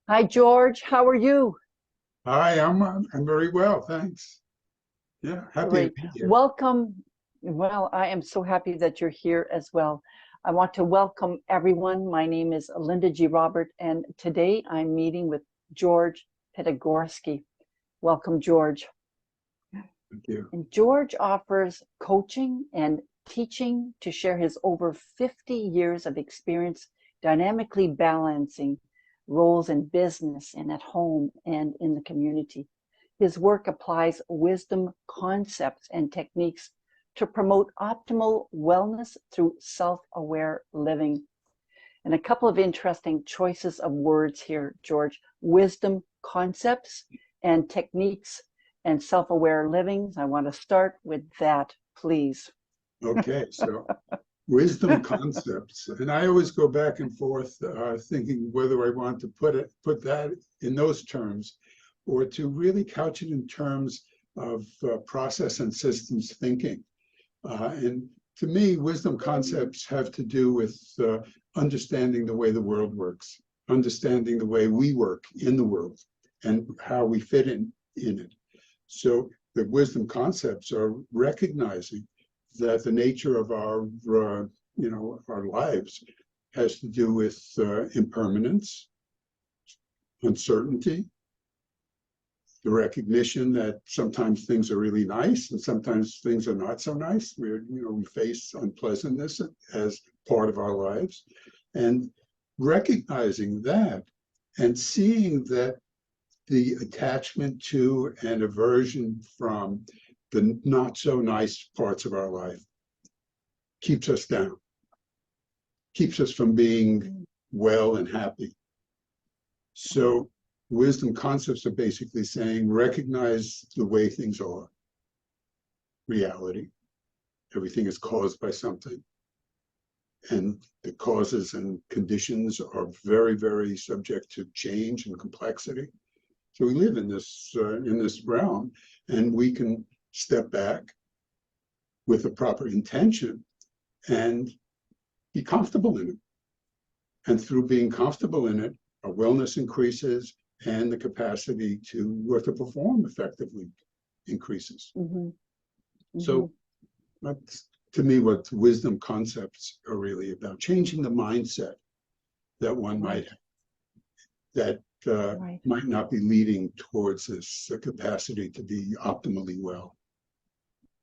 Hi, George. How are you? Hi, I'm very well, thanks. Yeah, happy to Great. be here. Welcome. Well, I am so happy that you're here as well. I want to welcome everyone. My name is Linda G. Robert, and today I'm meeting with George Pitagorsky. Welcome, George. Thank you. And George offers coaching and teaching to share his over 50 years of experience dynamically balancing roles in business and at home and in the community. His work applies wisdom concepts and techniques to promote optimal wellness through self-aware living. And a couple of interesting choices of words here, George. Wisdom concepts and techniques and self-aware living. I want to start with that, please. Okay, so wisdom concepts, and I always go back and forth thinking whether I want to put that in those terms, or to really couch it in terms of process and systems thinking. And to me, wisdom concepts have to do with understanding the way the world works, understanding the way we work in the world, and how we fit in it. So the wisdom concepts are recognizing that the nature of our lives has to do with impermanence, uncertainty, the recognition that sometimes things are really nice and sometimes things are not so nice. We face unpleasantness as part of our lives, and recognizing that and seeing that the attachment to and aversion from the not so nice parts of our life keeps us down, keeps us from being well and happy. So wisdom concepts are basically saying recognize the way things are, reality. Everything is caused by something. And the causes and conditions are very, very subject to change and complexity. So we live in this realm, and we can step back with the proper intention and be comfortable in it. And through being comfortable in it, our wellness increases and the capacity to perform effectively increases. Mm-hmm. Mm-hmm. So that's, to me, what wisdom concepts are really about, changing the mindset that one might have, that might not be leading towards this capacity to be optimally well.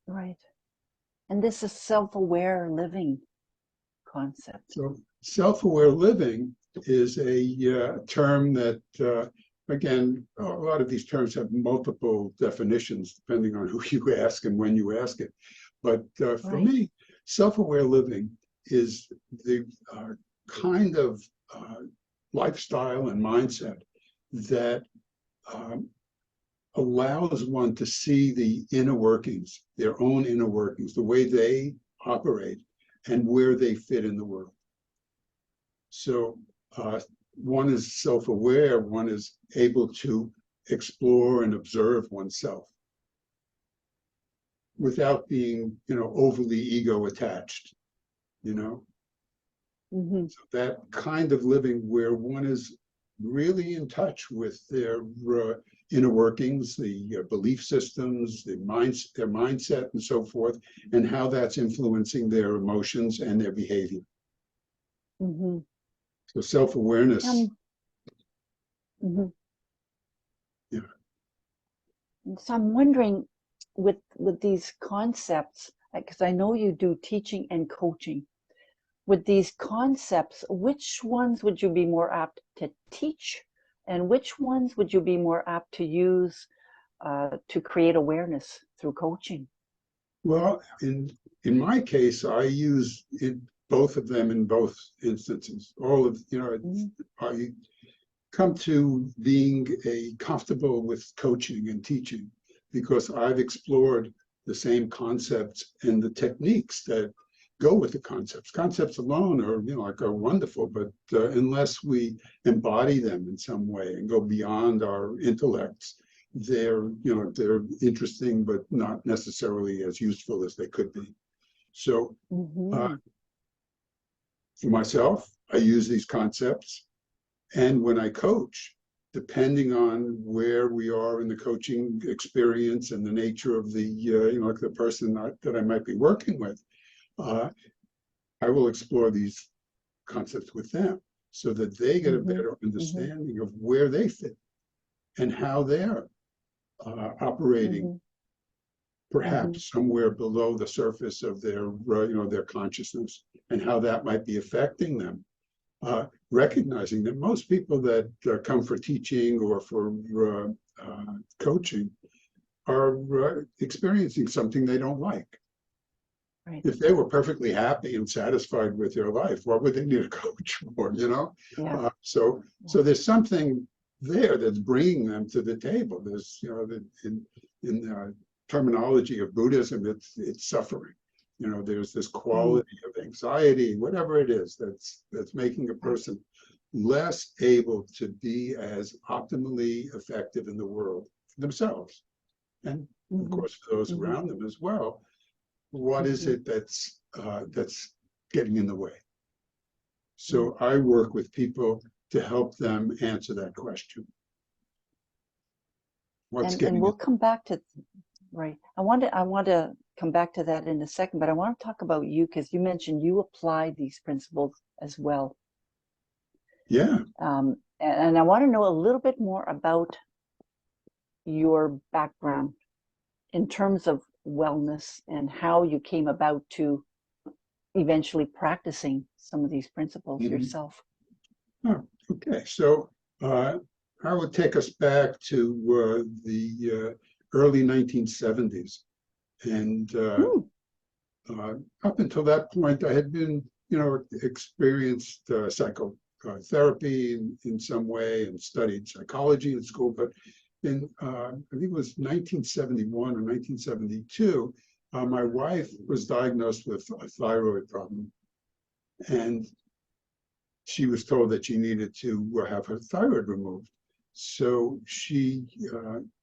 Right. And this is self-aware living concept. So self-aware living is a term that, again, a lot of these terms have multiple definitions depending on who you ask and when you ask it. But for me, self-aware living is the kind of lifestyle and mindset that allows one to see the inner workings, their own inner workings, the way they operate and where they fit in the world. So one is self-aware, one is able to explore and observe oneself without being, overly ego attached, Mm-hmm. So that kind of living where one is really in touch with their inner workings, the belief systems, their mindset and so forth, and how that's influencing their emotions and their behavior. Mm-hmm. So self-awareness. Mm-hmm. Yeah. So I'm wondering, with these concepts, because I know you do teaching and coaching, with these concepts, which ones would you be more apt to teach, and which ones would you be more apt to use to create awareness through coaching? Well, in my case, I use both of them in both instances. I come to being comfortable with coaching and teaching because I've explored the same concepts and the techniques that go with the concepts. Concepts alone are wonderful, but unless we embody them in some way and go beyond our intellects, they're interesting, but not necessarily as useful as they could be. So Mm-hmm. for myself, I use these concepts, and when I coach, depending on where we are in the coaching experience and the nature of the, like the person that I might be working with, I will explore these concepts with them so that they get a better understanding of where they fit and how they're operating, perhaps somewhere below the surface of their, their consciousness, and how that might be affecting them. Recognizing that most people that come for teaching or for coaching are experiencing something they don't like. Right. If they were perfectly happy and satisfied with their life, what would they need a coach for, Yeah. So there's something there that's bringing them to the table. There's, in the terminology of Buddhism, it's suffering. There's this quality of anxiety, whatever it is, that's making a person less able to be as optimally effective in the world for themselves, and of course for those around them as well. What is it that's getting in the way? So I work with people to help them answer that question. And we'll come back to, right. I want to come back to that in a second, but I want to talk about you, because you mentioned you apply these principles as well. Yeah. And I want to know a little bit more about your background in terms of wellness and how you came about to eventually practicing some of these principles yourself. Oh, okay. So I would take us back to the early 1970s. And up until that point, I had been, experienced psychotherapy in some way and studied psychology in school. But in, I think it was 1971 or 1972, my wife was diagnosed with a thyroid problem. And she was told that she needed to have her thyroid removed. So she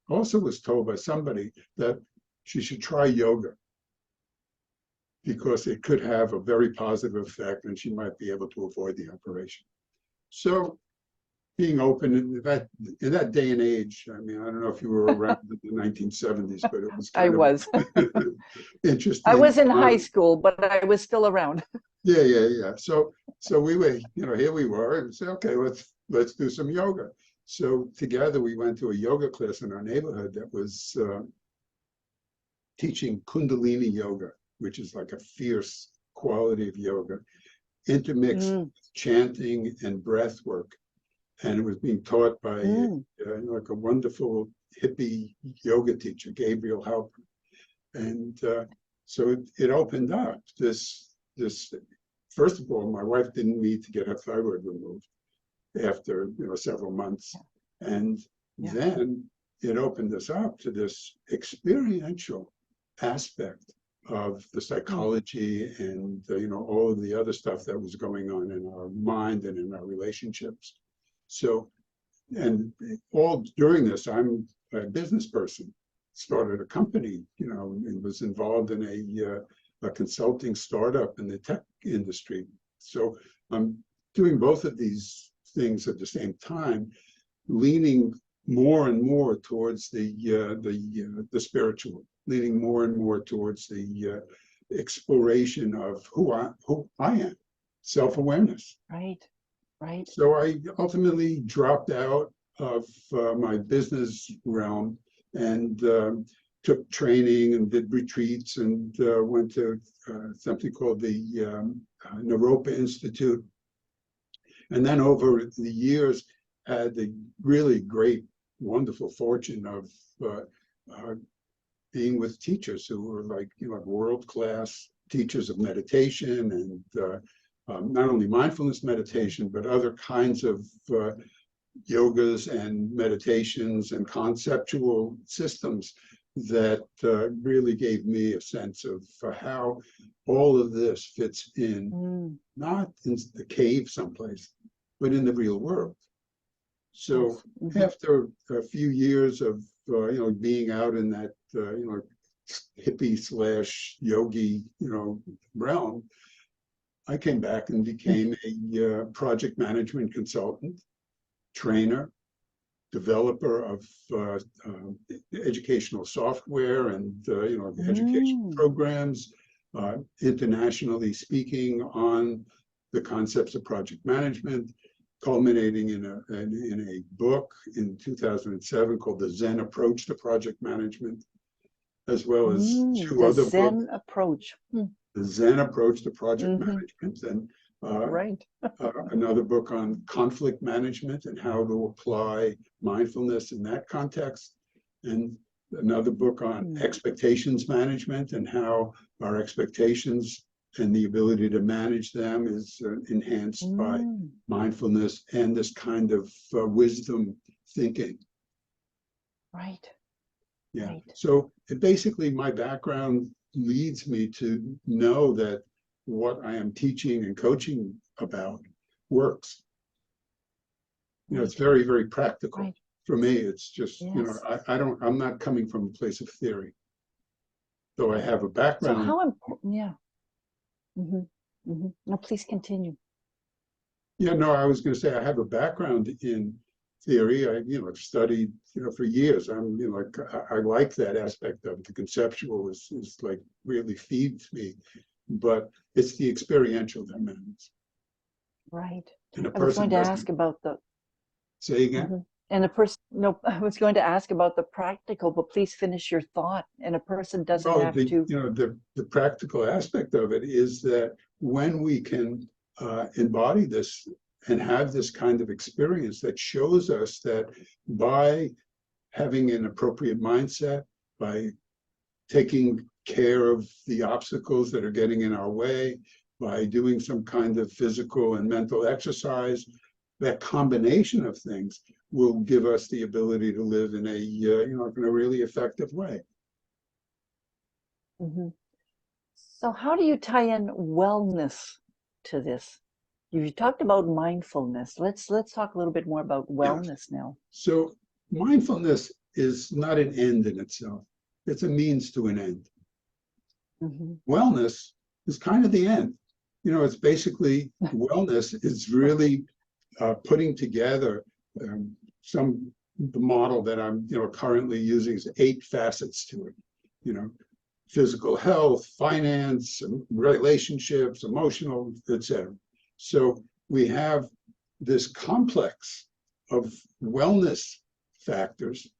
also was told by somebody that she should try yoga, because it could have a very positive effect and she might be able to avoid the operation. So being open in that day and age, I mean, I don't know if you were around in the 1970s, but it was kind of interesting. I was in high school, but I was still around. Yeah. So we were, here we were, and said, okay, let's do some yoga. So together we went to a yoga class in our neighborhood that was teaching Kundalini yoga, which is like a fierce quality of yoga, intermixed chanting and breath work. And it was being taught by like a wonderful hippie yoga teacher, Gabriel Halper. And so it opened up this, first of all, my wife didn't need to get her thyroid removed after, several months. And then it opened us up to this experiential aspect of the psychology and, all of the other stuff that was going on in our mind and in our relationships. So, and all during this, I'm a business person, started a company, and was involved in a consulting startup in the tech industry. So I'm doing both of these things at the same time, leaning more and more towards the spiritual, leaning more and more towards the exploration of who I am, self-awareness. Right. So I ultimately dropped out of my business realm and took training and did retreats and went to something called the Naropa Institute. And then over the years, had the really great, wonderful fortune of being with teachers who were like, world-class teachers of meditation and not only mindfulness meditation, but other kinds of yogas and meditations and conceptual systems that really gave me a sense of how all of this fits in, not in the cave someplace, but in the real world. So after a few years of being out in that hippie / yogi realm, I came back and became a project management consultant, trainer, developer of educational software and education programs, internationally speaking on the concepts of project management, culminating in a book in 2007 called The Zen Approach to Project Management, as well as two other books. Zen approach. The Zen Approach to Project Management, and Right. another book on conflict management and how to apply mindfulness in that context, and another book on expectations management and how our expectations and the ability to manage them is enhanced by mindfulness and this kind of wisdom thinking. Right. Yeah. Right. So basically, my background leads me to know that what I am teaching and coaching about works. It's very, very practical. Right. For me, it's just, Yes. I'm not coming from a place of theory, though I have a So background. how important, yeah. No, please continue. Yeah, no, I was going to say I have a background in theory. I've studied, for years. I like that aspect of it. The conceptual is like really feeds me, but it's the experiential that matters. Right. And a I was going person to doesn't. ask about the, Say again? and a person, no, I was going to ask about the practical, but please finish your thought. And a person doesn't Well, have to. the practical aspect of it is that when we can embody this and have this kind of experience that shows us that by having an appropriate mindset, by taking care of the obstacles that are getting in our way, by doing some kind of physical and mental exercise, that combination of things will give us the ability to live in a really effective way. So how do you tie in wellness to this? You talked about mindfulness. Let's talk a little bit more about wellness now. So mindfulness is not an end in itself. It's a means to an end. Wellness is kind of the end. It's basically wellness is really putting together the model that I'm currently using is 8 facets to it. Physical health, finance, relationships, emotional, etc. So we have this complex of wellness factors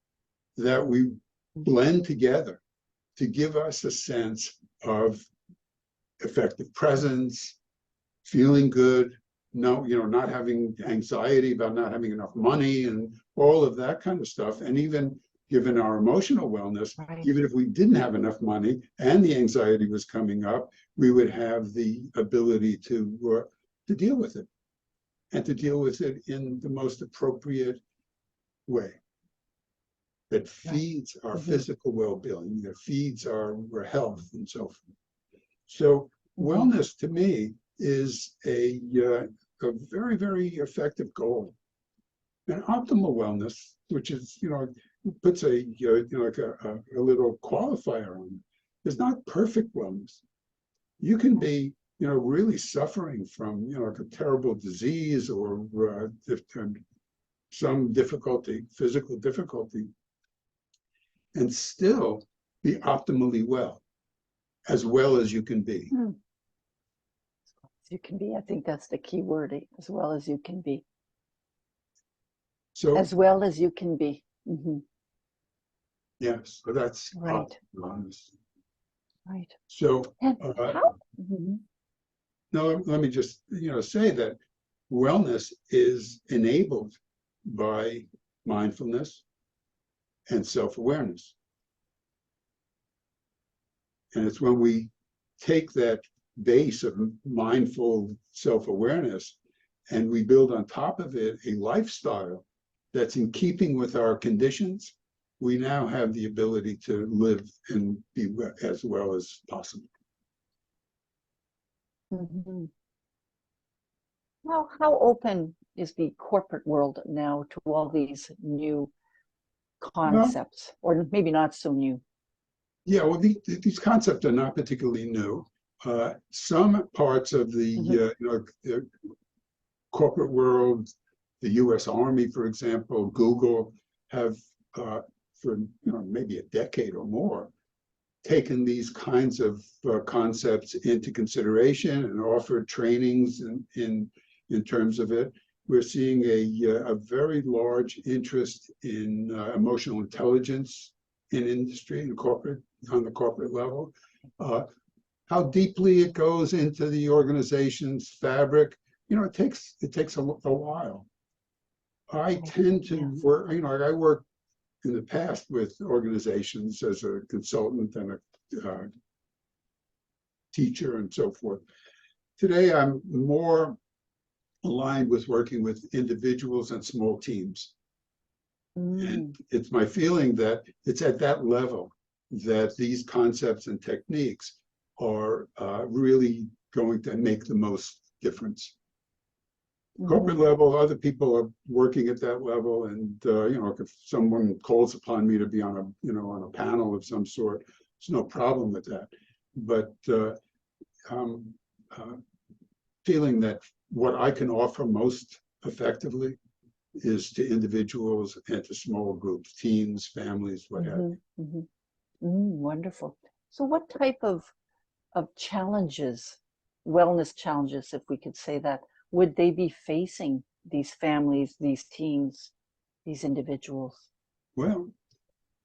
that we blend together to give us a sense of effective presence, feeling good, not having anxiety about not having enough money and all of that kind of stuff. And even given our emotional wellness, even if we didn't have enough money and the anxiety was coming up, we would have the ability to deal with it, and to deal with it in the most appropriate way that feeds our physical well-being, that feeds our health and so forth. So wellness to me is a very, very effective goal. And optimal wellness, which is, puts a little qualifier on it, is not perfect wellness. You can be, really suffering from, a terrible disease or some difficulty, physical difficulty, and still be optimally well as you can be. You can be. I think that's the key word, as well as you can be. So as well as you can be. Yes, so that's right. Right. So and how? No, let me just say that wellness is enabled by mindfulness and self-awareness. And it's when we take that base of mindful self-awareness and we build on top of it a lifestyle that's in keeping with our conditions, we now have the ability to live and be as well as possible. Well, how open is the corporate world now to all these new concepts, or maybe not so new? Yeah, well, these concepts are not particularly new. Some parts of the corporate world the US Army, for example, Google have, for maybe a decade or more, taken these kinds of concepts into consideration and offered trainings in terms of it. We're seeing a very large interest in emotional intelligence in industry and corporate, on the corporate level. How deeply it goes into the organization's fabric, it takes a while. I tend to work, I work in the past with organizations as a consultant and a teacher and so forth. Today, I'm more aligned with working with individuals and small teams. And it's my feeling that it's at that level that these concepts and techniques are really going to make the most difference. Corporate level, other people are working at that level, and if someone calls upon me to be on a panel of some sort, there's no problem with that. But feeling that what I can offer most effectively is to individuals and to small groups, teens, families, what have you. Wonderful. So what type of challenges, wellness challenges, if we could say that, would they be facing, these families, these teens, these individuals? Well,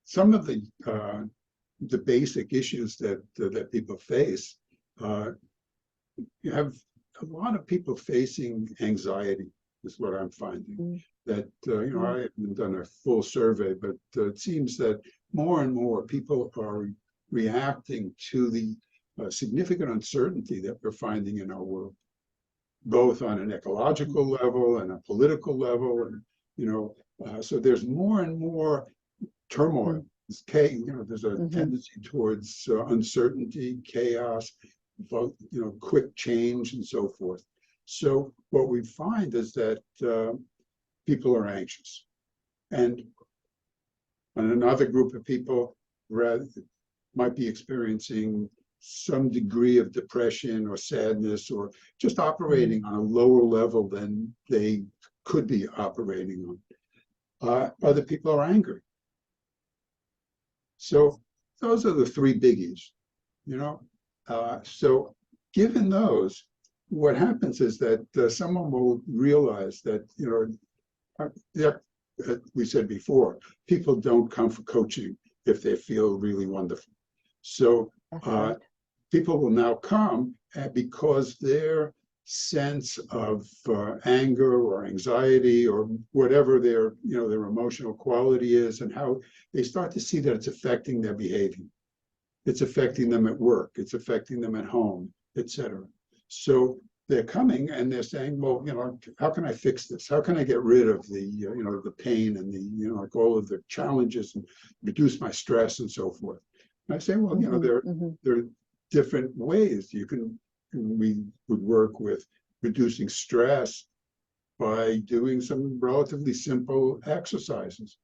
some of the basic issues that people face, you have a lot of people facing anxiety, is what I'm finding. That I haven't done a full survey, but it seems that more and more people are reacting to the significant uncertainty that we're finding in our world, both on an ecological level and a political level, and so there's more and more turmoil. There's a tendency towards uncertainty, chaos, quick change, and so forth. So what we find is that people are anxious, and another group of people might be experiencing some degree of depression or sadness, or just operating on a lower level than they could be operating on. Other people are angry. So those are the three biggies, so given those, what happens is that someone will realize that, we said before, people don't come for coaching if they feel really wonderful. So people will now come because their sense of anger or anxiety or whatever their emotional quality is, and how they start to see that it's affecting their behavior. It's affecting them at work, it's affecting them at home, etc. So they're coming and they're saying, well, how can I fix this? How can I get rid of the, the pain and the, like all of the challenges, and reduce my stress and so forth? And I say, well, there are different ways we would work with reducing stress by doing some relatively simple exercises,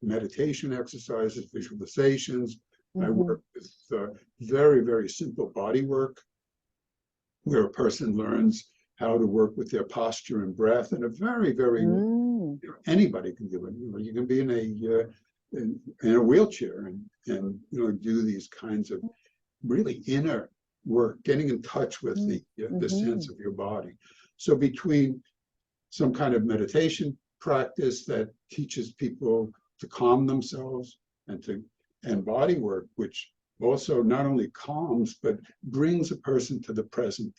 meditation exercises, visualizations. I work with very, very simple body work, where a person learns how to work with their posture and breath in a very, very, anybody can do it. You can be in a wheelchair and do these kinds of really inner work, getting in touch with the sense of your body. So between some kind of meditation practice that teaches people to calm themselves, and body work, which also not only calms, but brings a person to the present.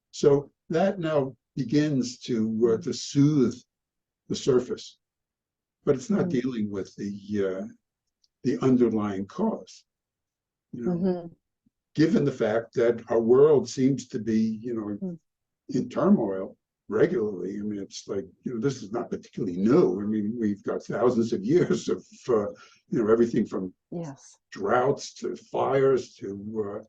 So that now begins to soothe the surface, but it's not dealing with the underlying cause. Given the fact that our world seems to be, in turmoil regularly. I mean, it's like, this is not particularly new. I mean, we've got thousands of years of, everything from droughts to fires to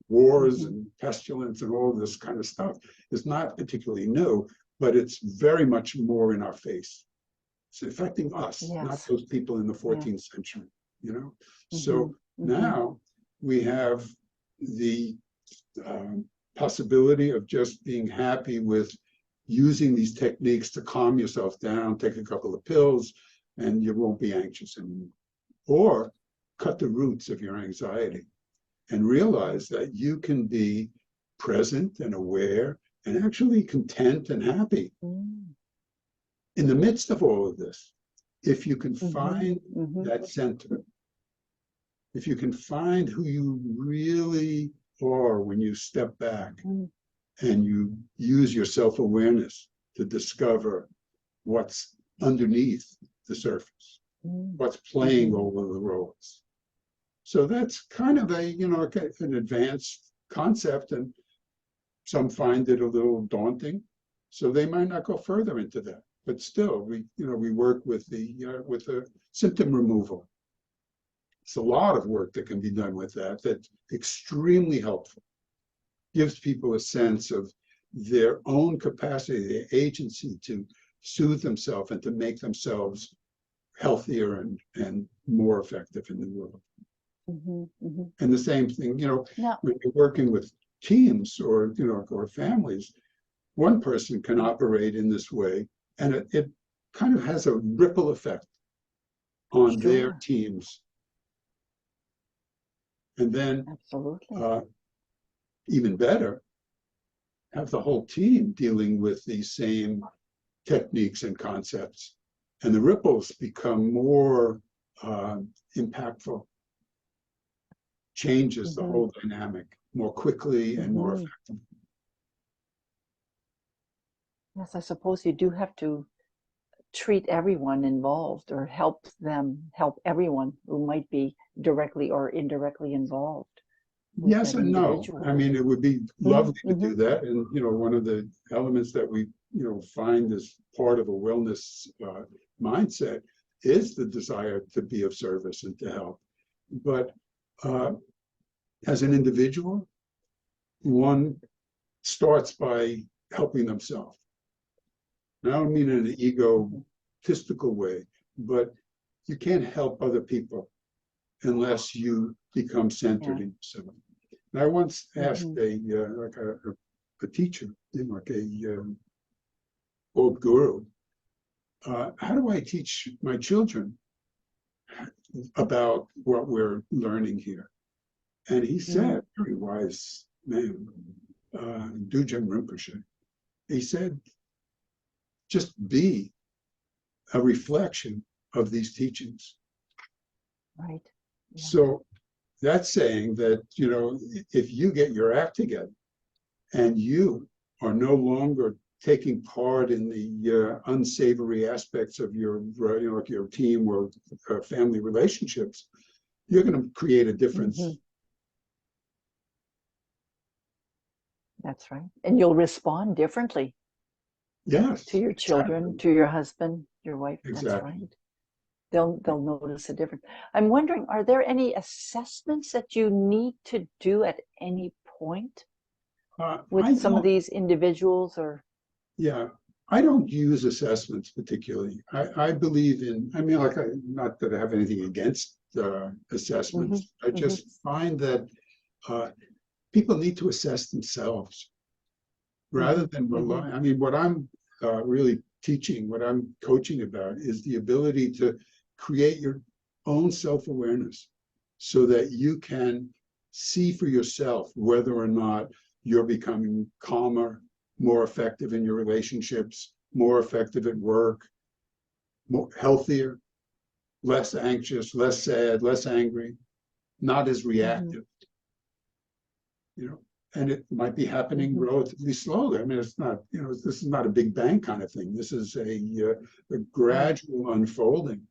wars and pestilence and all this kind of stuff. It's not particularly new, but it's very much more in our face. It's affecting us, not those people in the 14th century, So now we have the possibility of just being happy with using these techniques to calm yourself down, take a couple of pills, and you won't be anxious anymore. Or cut the roots of your anxiety and realize that you can be present and aware and actually content and happy in the midst of all of this. If you can find that center, if you can find who you really are when you step back and you use your self-awareness to discover what's underneath the surface, what's playing all of the roles. So that's kind of a, an advanced concept, and some find it a little daunting, so they might not go further into that. But still, we work with the symptom removal. It's a lot of work that can be done with that. That's extremely helpful. Gives people a sense of their own capacity, their agency to soothe themselves and to make themselves healthier and more effective in the world. And the same thing, when you're working with teams or or families, one person can operate in this way, and it kind of has a ripple effect on their teams. And then, even better, have the whole team dealing with these same techniques and concepts, and the ripples become more impactful, changes the whole dynamic more quickly and more effectively. Yes, I suppose you do have to treat everyone involved, or help everyone who might be directly or indirectly involved. Yes and no. I mean, it would be lovely to do that. And, one of the elements that we, find as part of a wellness mindset is the desire to be of service and to help. But as an individual, one starts by helping themselves. I don't mean in an egotistical way, but you can't help other people unless you become centered in yourself. And I once asked a teacher, like a old guru, how do I teach my children about what we're learning here? And he said, very wise man, Dujang Rinpoche, he said, just be a reflection of these teachings. Right. Yeah. So that's saying that, if you get your act together and you are no longer taking part in the unsavory aspects of your, like your team or family relationships, you're going to create a difference. That's right. And you'll respond differently. Yes. To your children, to your husband, your wife. Exactly. That's right. They'll notice a difference. I'm wondering, are there any assessments that you need to do at any point with some of these individuals, or? Yeah, I don't use assessments particularly. I believe in, not that I have anything against assessments. I just find that people need to assess themselves rather than rely. What I'm really teaching, what I'm coaching about, is the ability to create your own self-awareness so that you can see for yourself whether or not you're becoming calmer, more effective in your relationships, more effective at work, more healthier, less anxious, less sad, less angry, not as reactive. And it might be happening relatively slowly. It's not, this is not a big bang kind of thing. This is a gradual unfolding.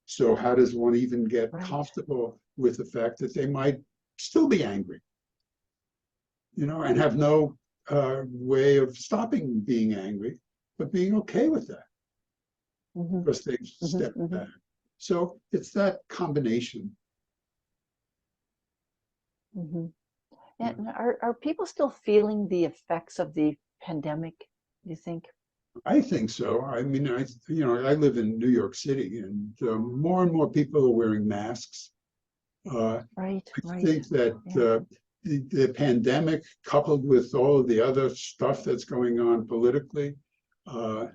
So how does one even get comfortable with the fact that they might still be angry, and have no way of stopping being angry, but being okay with that because they've stepped back. So it's that combination. And are people still feeling the effects of the pandemic, do you think? I think so. I live in New York City, and more and more people are wearing masks. I think that the pandemic, coupled with all of the other stuff that's going on politically, and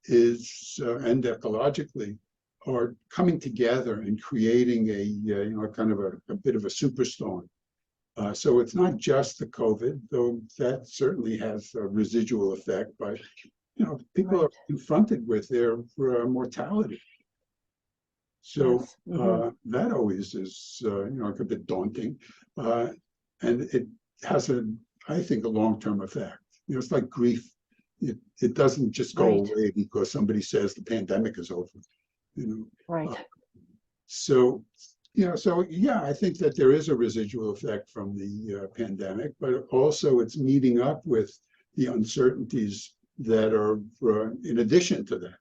ecologically, are coming together and creating a kind of a bit of a superstorm. So it's not just the COVID, though that certainly has a residual effect, but people are confronted with their mortality. So that always is like a bit daunting, and it has I think, a long-term effect. It's like grief. It doesn't just go away because somebody says the pandemic is over. So yeah, I think that there is a residual effect from the pandemic, but also it's meeting up with the uncertainties that are in addition to that.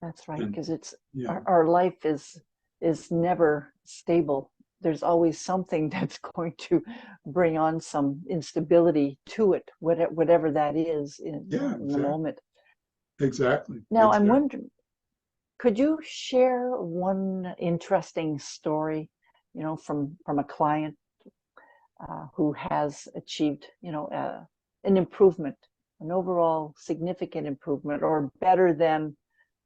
That's right, because it's our life is never stable. There's always something that's going to bring on some instability to it, whatever that is in the moment. Exactly. Now, I'm wondering, could you share one interesting story, from a client who has achieved, an improvement, an overall significant improvement, or better than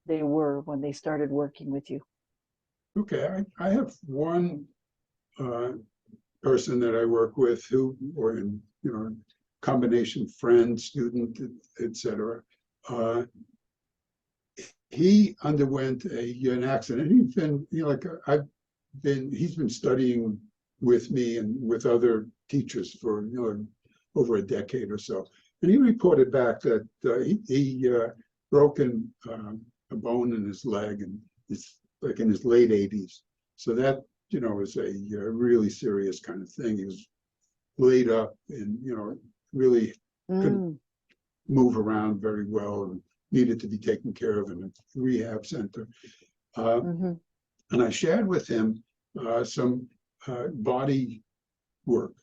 they were when they started working with you? Okay, I have one person that I work with who, or in combination friend, student, etc. He underwent an accident. He's been, he's been studying with me and with other teachers for over a decade or so. And he reported back that he broken a bone in his leg, and it's like in his late 80s. So that is a really serious kind of thing. He was laid up and really couldn't move around very well and needed to be taken care of in a rehab center. And I shared with him some body work.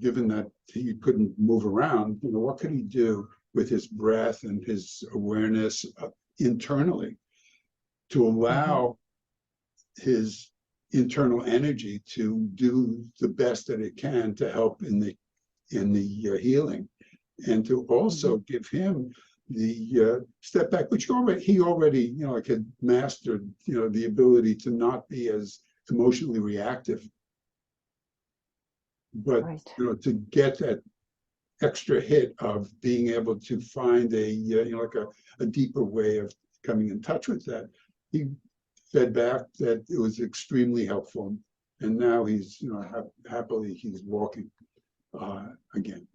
Given that he couldn't move around, what could he do with his breath and his awareness internally to allow his internal energy to do the best that it can to help in the healing, and to also give him the step back, which he already had mastered, the ability to not be as emotionally reactive, but to get that extra hit of being able to find a deeper way of coming in touch with that. He fed back that it was extremely helpful, and now he's happily he's walking again.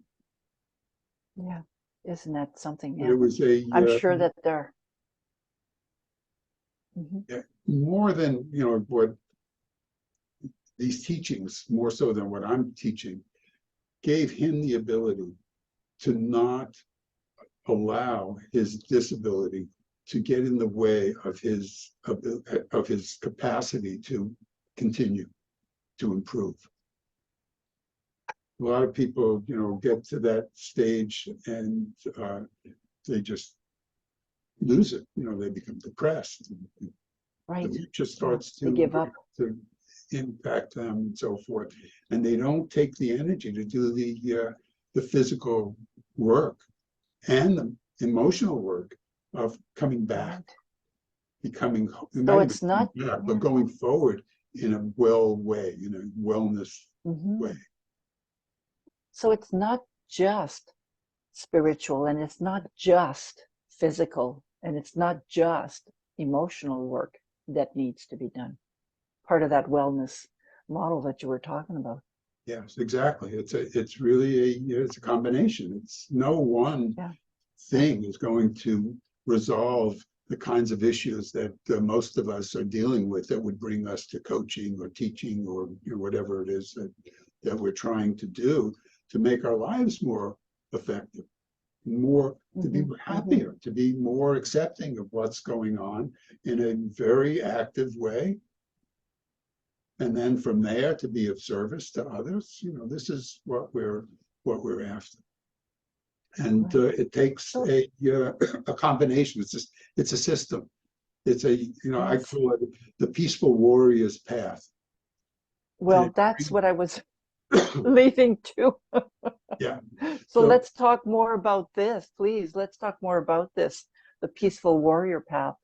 Yeah, isn't that something? It was I'm sure that they're more than what these teachings, more so than what I'm teaching, gave him the ability to not allow his disability to get in the way of his capacity to continue to improve. A lot of people, get to that stage and they just lose it. They become depressed. Right. The future starts to give up. To impact them and so forth, and they don't take the energy to do the physical work and the emotional work of coming back, becoming. So it's not, back, but going forward in a way, in a wellness way. So it's not just spiritual, and it's not just physical, and it's not just emotional work that needs to be done. Part of that wellness model that you were talking about. Yes, exactly. It's really it's a combination. It's no one thing is going to resolve the kinds of issues that most of us are dealing with that would bring us to coaching or teaching or whatever it is that we're trying to do to make our lives more effective, more to be happier, to be more accepting of what's going on in a very active way. And then from there to be of service to others. This is what we're after. And it takes a combination. It's a system. It's I call it the peaceful warrior's path. Well, that's what I was leading to. Yeah. So So, let's talk more about this, please. Let's talk more about this, the peaceful warrior path.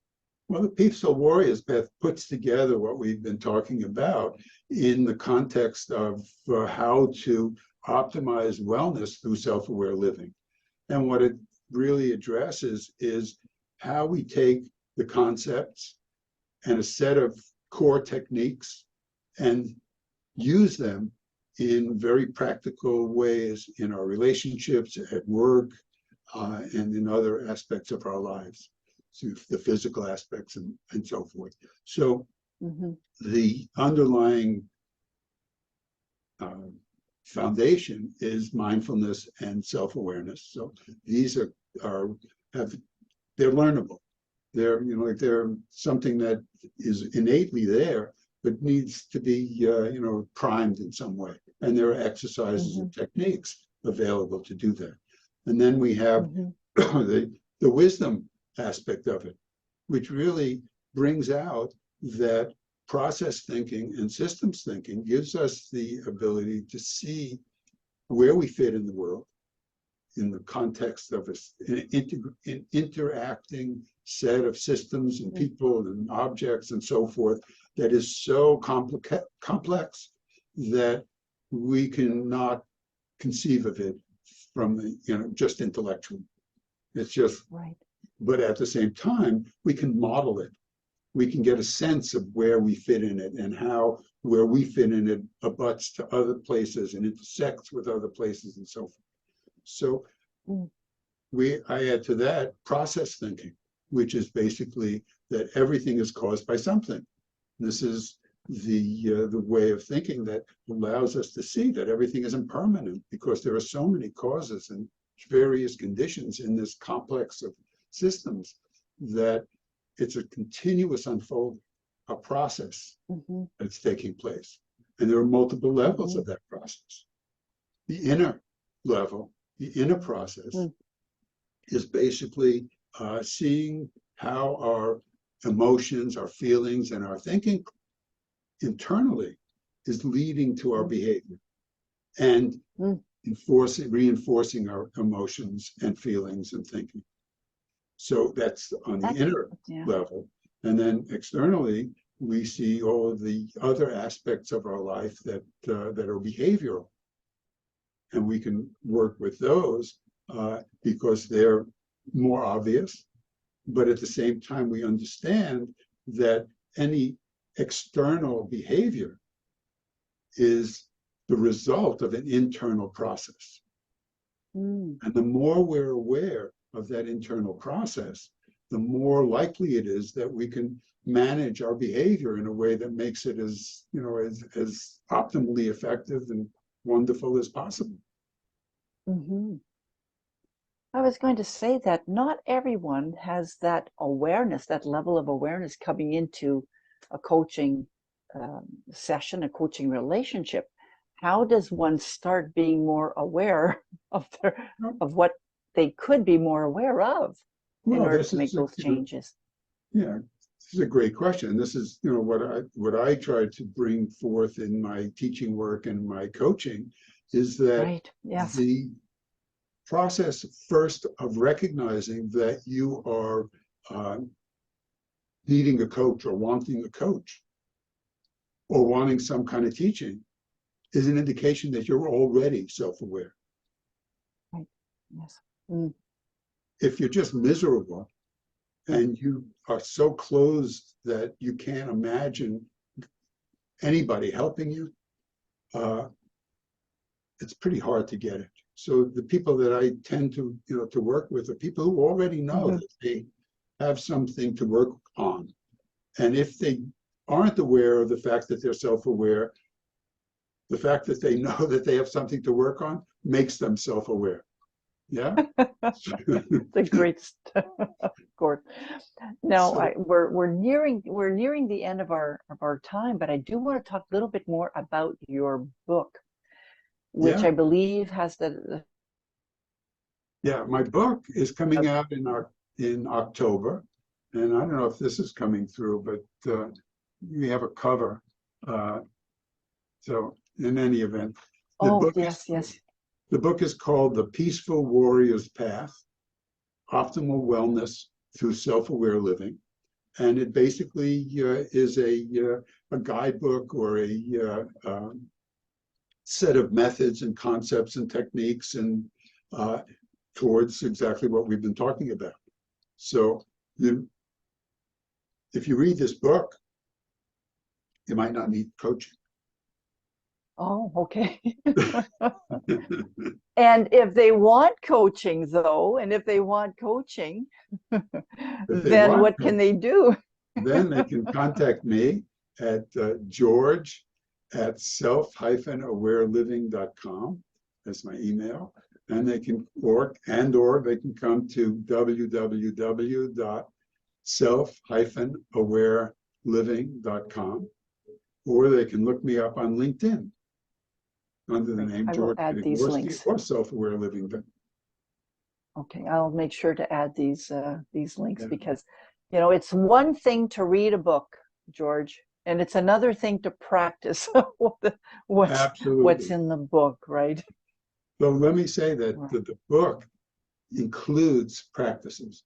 well, the Peaceful Warriors Path puts together what we've been talking about in the context of how to optimize wellness through self-aware living. And what it really addresses is how we take the concepts and a set of core techniques and use them in very practical ways in our relationships, at work, and in other aspects of our lives, so the physical aspects and so forth. So Mm-hmm. the underlying foundation is mindfulness and self-awareness. So these are have they're learnable. They're like they're something that is innately there, but needs to be primed in some way. And there are exercises and techniques available to do that. And then we have the wisdom aspect of it, which really brings out that process thinking and systems thinking gives us the ability to see where we fit in the world in the context of an interacting set of systems and people and objects and so forth that is so complex that we cannot conceive of it from the, just intellectually. It's just, right. But at the same time, we can model it. We can get a sense of where we fit in it and how where we fit in it abuts to other places and intersects with other places and so forth. So I add to that process thinking, which is basically that everything is caused by something. This is the way of thinking that allows us to see that everything is impermanent because there are so many causes and various conditions in this complex of systems that it's a continuous unfolding, a process that's taking place. And there are multiple levels of that process. The inner level, the inner process, is basically seeing how our emotions, our feelings, and our thinking internally is leading to our behavior and reinforcing our emotions and feelings and thinking. So that's on the inner level. And then externally, we see all of the other aspects of our life that are behavioral. And we can work with those because they're more obvious. But at the same time, we understand that any external behavior is the result of an internal process. And the more we're aware of that internal process, the more likely it is that we can manage our behavior in a way that makes it as optimally effective and wonderful as possible. I was going to say that not everyone has that awareness, that level of awareness coming into a coaching session, a coaching relationship. How does one start being more aware of what they could be more aware of in order to make those changes? Yeah, this is a great question. This is what I try to bring forth in my teaching work and my coaching is that the process first of recognizing that you are needing a coach or wanting a coach or wanting some kind of teaching is an indication that you're already self-aware. Right. Yes. If you're just miserable and you are so closed that you can't imagine anybody helping you, it's pretty hard to get it. So the people that I tend to work with are people who already know that they have something to work on. And if they aren't aware of the fact that they're self-aware, the fact that they know that they have something to work on makes them self-aware. Yeah. The great stuff, Gord. Now we're nearing the end of our time, but I do want to talk a little bit more about your book, which I believe has the. Yeah, my book is coming out in October, and I don't know if this is coming through, but we have a cover. So in any event, the Oh, book yes, is yes. the book is called The Peaceful Warrior's Path: Optimal Wellness Through Self-Aware Living. And it basically is a guidebook or a set of methods and concepts and techniques and towards exactly what we've been talking about. So if you read this book, you might not need coaching. Oh, okay. And if they want coaching, though, and if they want coaching, If they then want what can they coaching, do? then they can contact me at George at self-awareliving.com. That's my email. And they can or they can come to www.self-awareliving.com, or they can look me up on LinkedIn under the Great. name I will George add these Pitagorsky links. or Self-Aware Living. Okay, I'll make sure to add these links Yeah. because, it's one thing to read a book, George, and it's another thing to practice what's Absolutely. in the book, right? So let me say that Right. the book includes practices.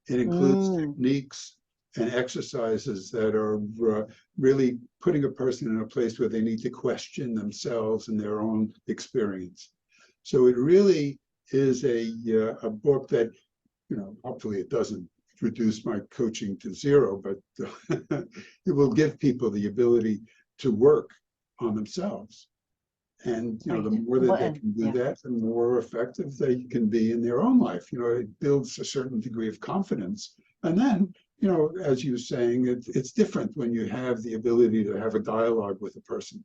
It includes Mm, techniques and exercises that are really putting a person in a place where they need to question themselves and their own experience. So it really is a book that, hopefully it doesn't reduce my coaching to zero, but it will give people the ability to work on themselves. And right. the more that Well, they and can do yeah, that, the more effective they can be in their own life. It builds a certain degree of confidence. And then, as you were saying, it's different when you have the ability to have a dialogue with a person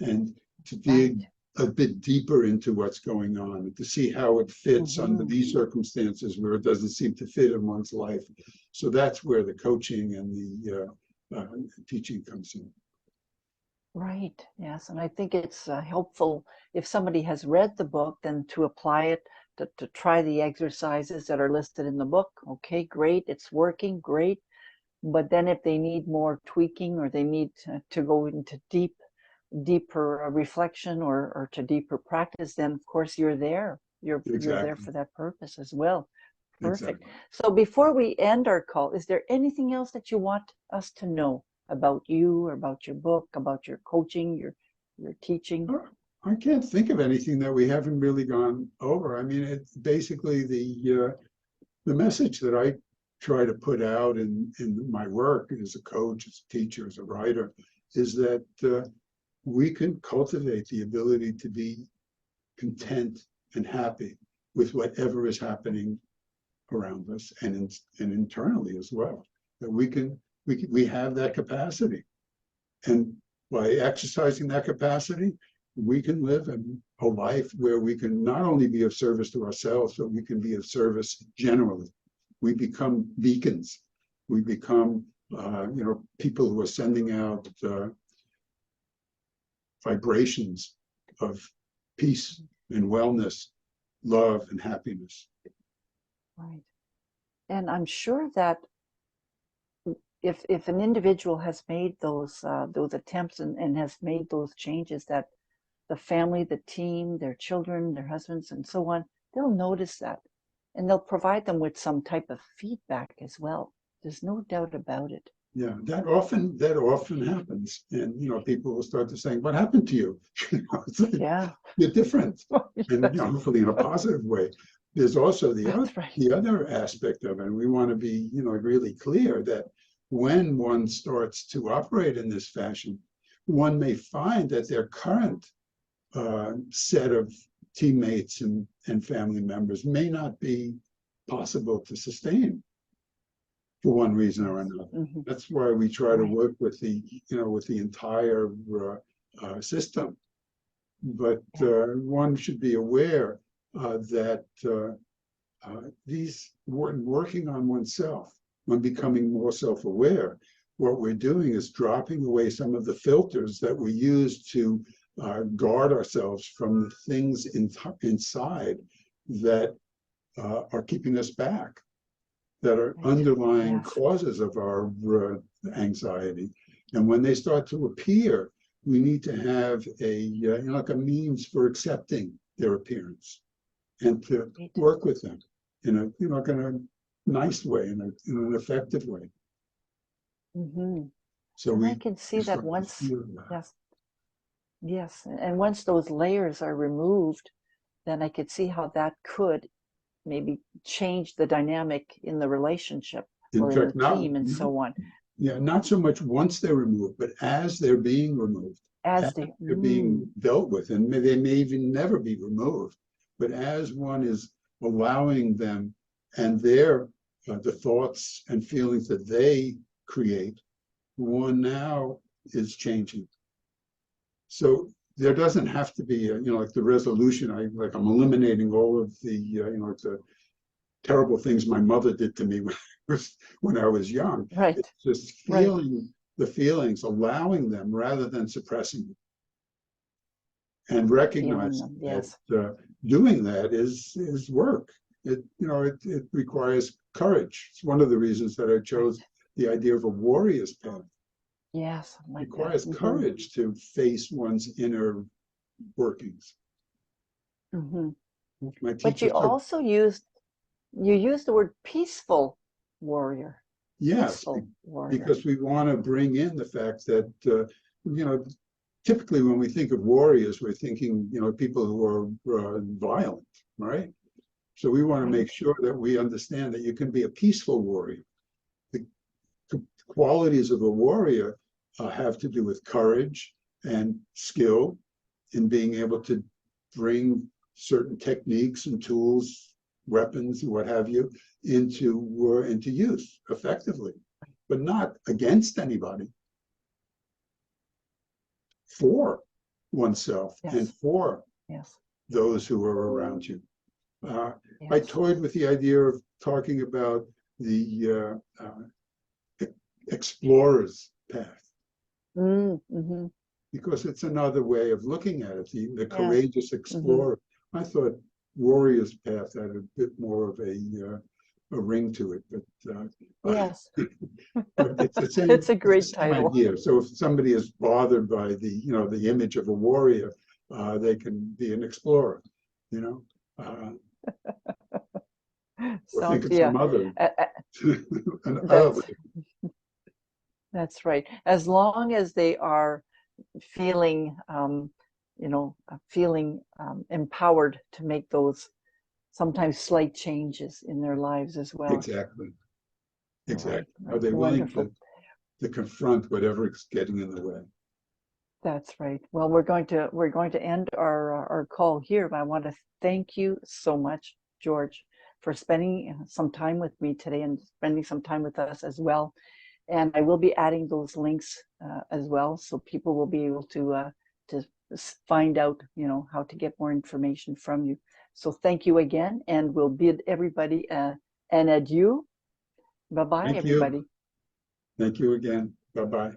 and to right. dig a bit deeper into what's going on and to see how it fits under Hmm. these circumstances where it doesn't seem to fit in one's life. So that's where the coaching and the teaching comes in. Right. Yes. And I think it's helpful if somebody has read the book, then to apply it, to try the exercises that are listed in the book. Okay, great. It's working. Great. But then if they need more tweaking or they need to go into deeper reflection or to deeper practice, then of course you're there. You're there Exactly. for that purpose as well. Perfect. Exactly. So before we end our call, is there anything else that you want us to know about you, or about your book, about your coaching, your teaching? I can't think of anything that we haven't really gone over. I mean, it's basically the message that I try to put out in my work as a coach, as a teacher, as a writer, is that we can cultivate the ability to be content and happy with whatever is happening around us and internally as well. That we have that capacity. And by exercising that capacity, we can live a life where we can not only be of service to ourselves, but we can be of service generally. We become beacons. We become, people who are sending out vibrations of peace and wellness, love and happiness. Right. And I'm sure that if an individual has made those attempts and has made those changes, that the family, the team, their children, their husbands, and so on, they'll notice that, and they'll provide them with some type of feedback as well. There's no doubt about it. Yeah, that often happens, and people will start to say, "What happened to you?" It's like, Yeah. you're different, and Yes, hopefully in a positive way. There's also that's right. the other aspect of it, and we want to be really clear that when one starts to operate in this fashion, one may find that their current set of teammates and family members may not be possible to sustain for one reason or Yes. another. Hmm. That's why we try to Right. work with the entire system. But Yeah. one should be aware that these working on oneself, when becoming more self-aware, what we're doing is dropping away some of the filters that we use to guard ourselves from the things inside that are keeping us back, that are Right. underlying Yes. causes of our anxiety. And when they start to appear, we need to have like a means for accepting their appearance and to work with them in a nice way, in an effective way. Mm-hmm. So And we I can see that once, that. yes, yes, and once those layers are removed, then I could see how that could maybe change the dynamic in the relationship or in the team and so on. Yeah, not so much once they're removed, but as they're being removed, As they're being dealt with, and they may even never be removed. But as one is allowing them and their the thoughts and feelings that they create, one now is changing. So there doesn't have to be, like the resolution. I'm eliminating all of the, the terrible things my mother did to me when I was young. Right. It's just feeling the feelings, allowing them rather than suppressing them, and recognizing yes. that doing that is work. It requires courage. It's one of the reasons that I chose the idea of a warrior's path. Yes, it requires courage to face one's inner workings. But you also used the word peaceful warrior. Yes, because we want to bring in the fact that typically when we think of warriors, we're thinking people who are violent, right? So we want to make sure that we understand that you can be a peaceful warrior. The qualities of a warrior have to do with courage and skill in being able to bring certain techniques and tools, weapons, and what have you, into use effectively, but not against anybody, for oneself and for those who are around you. I toyed with the idea of talking about the explorer's path, because it's another way of looking at it, the courageous explorer. I thought warrior's path had a bit more of a ring to it, but yes, but it's the same. It's a great title. Idea. So if somebody is bothered by the image of a warrior, they can be an explorer, or think of some other. That's right. As long as they are feeling, empowered to make those sometimes slight changes in their lives as well. Exactly. Are they willing to confront whatever is getting in the way? That's right. Well, we're going to end our call here, but I want to thank you so much, George, for spending some time with me today and spending some time with us as well. And I will be adding those links as well, so people will be able to find out, how to get more information from you. So thank you again, and we'll bid everybody an adieu. Bye-bye, everybody. Thank you again. Bye-bye.